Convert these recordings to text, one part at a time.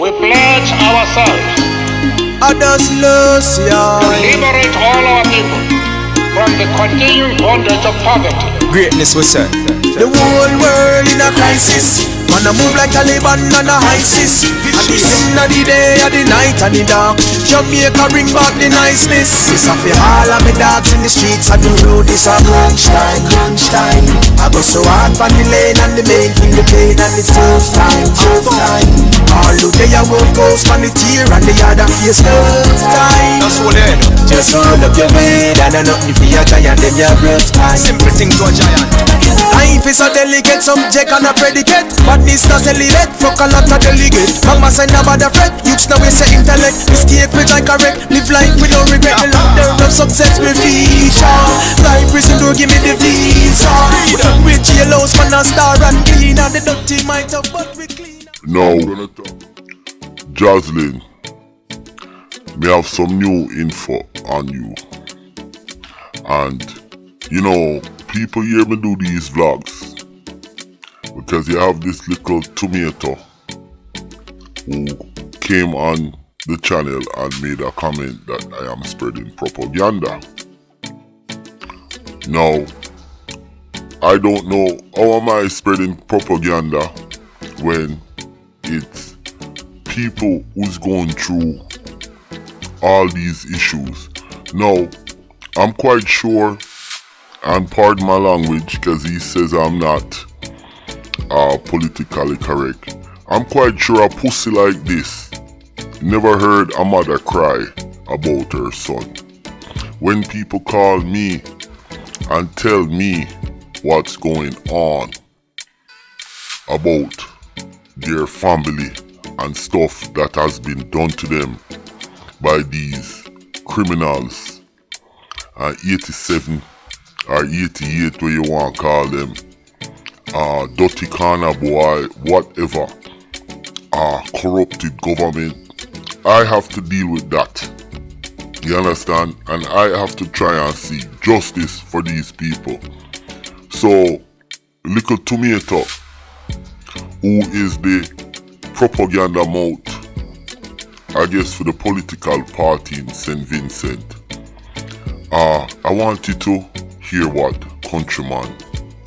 We pledge ourselves to liberate all our people from the continuing bondage of poverty. Greatness we say. The whole world in a crisis. Man a move like Taliban and a ISIS. And the sin of the day and the night and the dark. Jamaica bring back the niceness. It's a for all of me dogs in the streets. I do road is a lunchtime. I go so hard on the lane and the main feel the pain and it's tough time. All the day I won't ghost on the tear and the other face tough time. That's what they do. Just hold up your head and a nothing for your giant, them your rough time. Simple thing to a giant. Life is a delicate subject and a predicate. Badness does elevate, fuck a lot of delegate. Mama send about the fret, youths now we say intellect. Mistake which I correct, live life with no regret. The ladder of success will feature. Life prison don't give me the visa. With jailhouse man a star and clean. And the dirty might have but we clean. Now, Joslyn, me have some new info on you. And, you know, people hear me do these vlogs because you have this little tomato who came on the channel and made a comment that I am spreading propaganda. Now, I don't know how am I spreading propaganda when it's people who's going through all these issues. Now, I'm quite sure, and pardon my language because he says I'm not politically correct. I'm quite sure a pussy like this never heard a mother cry about her son. When people call me and tell me what's going on about their family and stuff that has been done to them by these criminals, 87 or 88 where you want to call them, dirty corner boy, whatever, corrupted government, I have to deal with that. You understand? And I have to try and see justice for these people. So, little tomato, who is the propaganda mouth, I guess, for the political party in St. Vincent, I want you to hear what Countryman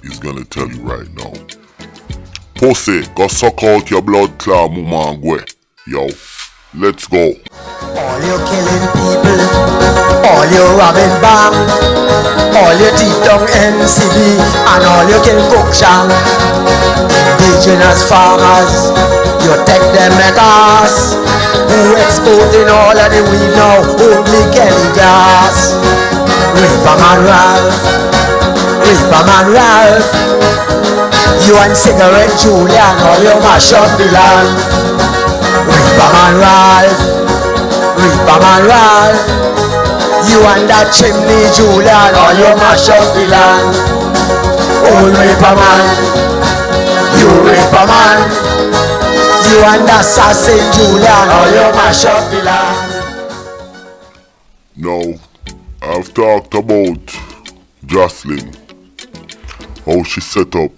is gonna tell you right now. Pussy, go suck out your blood clot mumangwe. Yo, let's go. All you killing people, all you robbing bank, all you thief down NCB, and all you kill cooksham. Indigenous farmers, you take them at us. Who exporting all of the weed now? Only Kelly gas. Reaperman Ralph, you and Cigarette Julian, all you mash up the land. Reaperman Ralph, you and that chimney Julian, all you mash up the land. Old Reaperman, you Reaperman, you and that assassin Julian, all you mash up the land. Now, I've talked about Joslyn, how she set up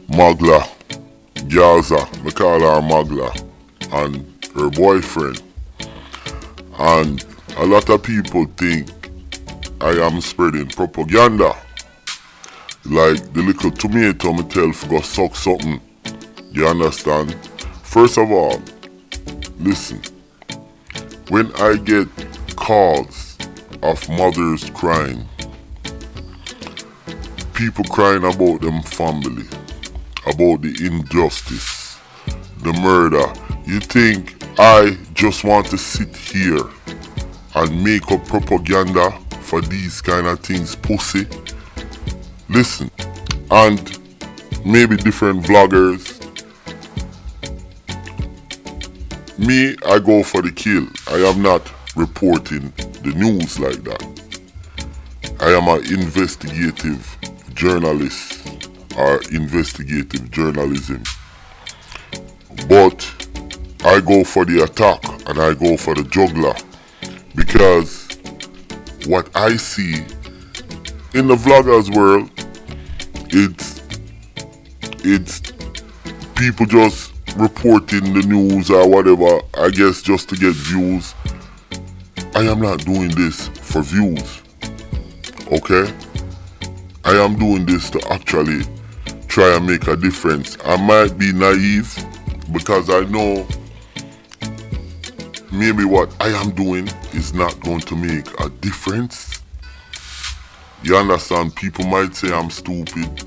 Magla, Gaza, I call her Magla, and her boyfriend. And a lot of people think I am spreading propaganda. Like the little tomato me tell for go suck something. You understand? First of all, listen. When I get calls of mothers crying, people crying about them family, about the injustice, the murder, you think I just want to sit here and make up propaganda for these kind of things, pussy? Listen, and maybe different vloggers, me, I go for the kill. I am not reporting the news like that. I am an investigative journalist or investigative journalism. But I go for the attack and I go for the juggler, because what I see in the vloggers world, it's people just reporting the news or whatever, I guess just to get views. I am not doing this for views, okay? I am doing this to actually try and make a difference. I might be naive because I know maybe what I am doing is not going to make a difference. You understand? People might say I'm stupid,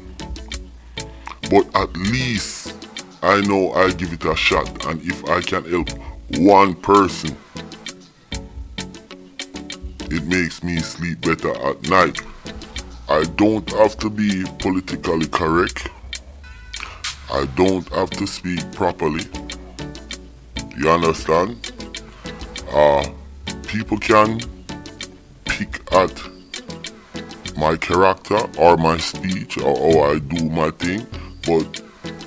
but at least I know I give it a shot, and if I can help one person, it makes me sleep better at night. I don't have to be politically correct. I don't have to speak properly. You understand? People can pick at my character or my speech or how I do my thing, but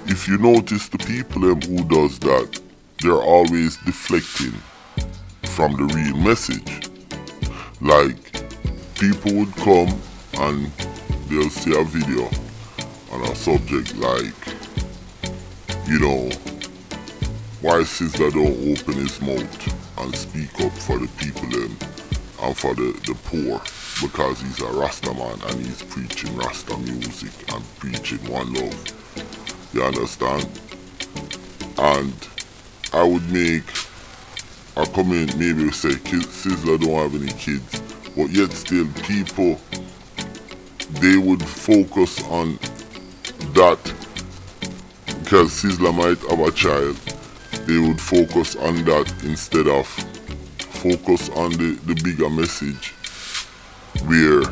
if you notice the people who does that, they're always deflecting from the real message. Like, people would come and they'll see a video on a subject like, you know, why Sizzla don't open his mouth and speak up for the people and for the poor, because he's a Rasta man and he's preaching Rasta music and preaching one love. You understand? And I would make a comment, maybe say Sizzla don't have any kids, but yet still people, they would focus on that because Sizzla might have a child. They would focus on that instead of focus on the bigger message, where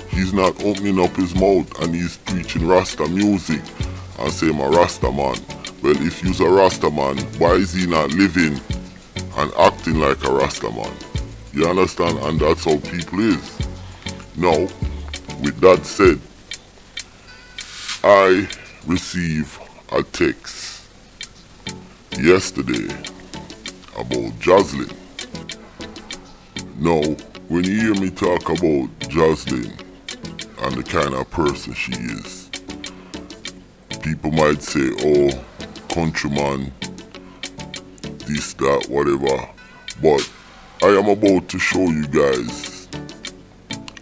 he's not opening up his mouth and he's preaching Rasta music and saying I'm a Rasta man. Well, if he's a Rasta man, why is he not living and acting like a Rasta man? You understand? And that's how people is. Now, with that said, I received a text yesterday about Joslyn. Now, when you hear me talk about Joslyn and the kind of person she is, people might say, oh, countryman, this, that, whatever. But I am about to show you guys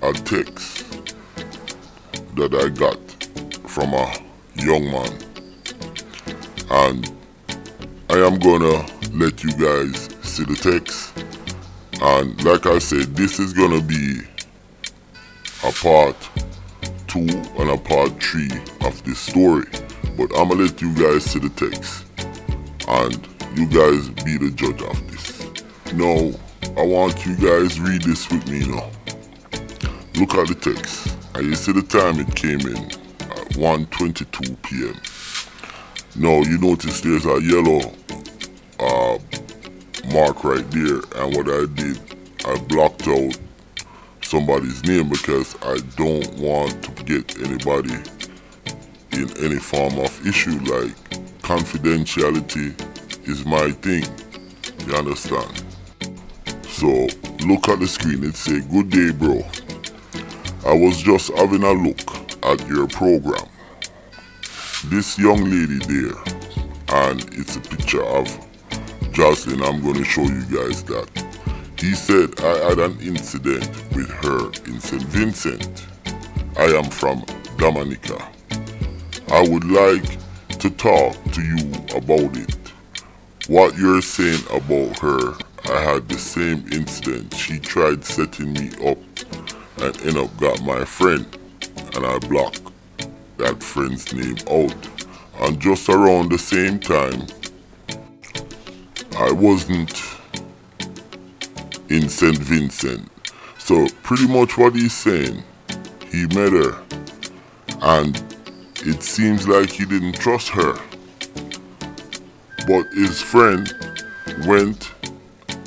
a text that I got from a young man. And I am gonna let you guys see the text. And like I said, this is gonna be a part 2 and a part 3 of this story. But I'm gonna let you guys see the text and you guys be the judge of this. Now, I want you guys read this with me now. Look at the text. And you see the time it came in at 1:22 p.m. Now, you notice there's a yellow mark right there, and what I did, I blocked out somebody's name because I don't want to get anybody in any form of issue. Like, confidentiality is my thing, you understand? So look at the screen, it say, good day bro, I was just having a look at your program. This young lady there, and it's a picture of Joslyn. I'm going to show you guys that. He said, I had an incident with her in St. Vincent. I am from Dominica. I would like to talk to you about it. What you're saying about her, I had the same incident. She tried setting me up and ended up got my friend, and I blocked that friend's name out. And just around the same time, I wasn't in St. Vincent. So pretty much what he's saying, he met her and it seems like he didn't trust her. But his friend went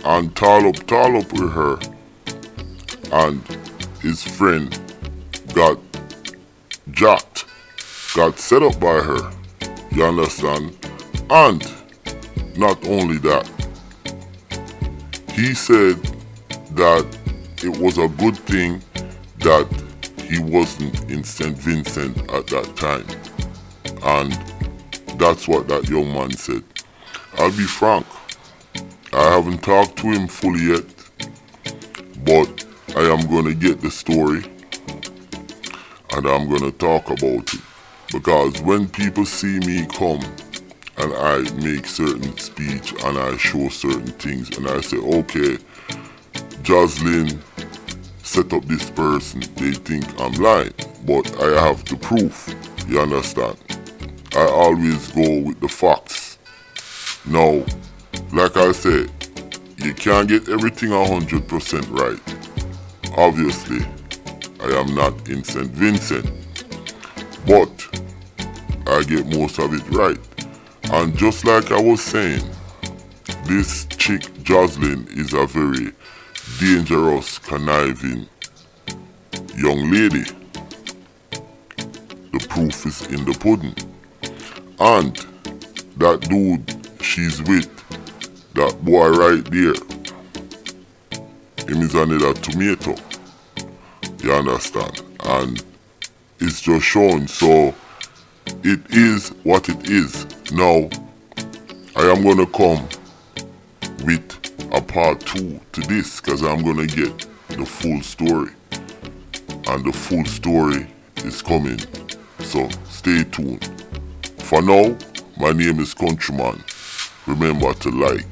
and tall up with her, and his friend got jacked, got set up by her. You understand? And not only that, he said that it was a good thing that he wasn't in St. Vincent at that time. And that's what that young man said. I'll be frank, I haven't talked to him fully yet, but I am gonna get the story and I'm gonna talk about it. Because when people see me come and I make certain speech and I show certain things and I say, okay, Joslyn set up this person, they think I'm lying, but I have the proof, you understand? I always go with the facts. Now, like I said, you can't get everything 100% right. Obviously, I am not in St. Vincent, but I get most of it right. And just like I was saying, this chick Joslyn is a very dangerous, conniving young lady. The proof is in the pudding. And that dude she's with, that boy right there, him is another tomato. You understand? And it's just showing, so it is what it is. Now, I am gonna come with a part 2 to this, because I'm gonna get the full story. And the full story is coming, so stay tuned. For now, my name is Countryman. Remember to like,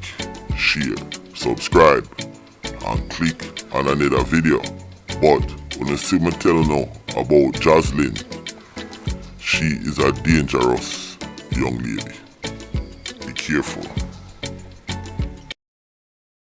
share, subscribe, and click on another video. But when you see me tell now about Joslyn, she is a dangerous young lady. Be careful.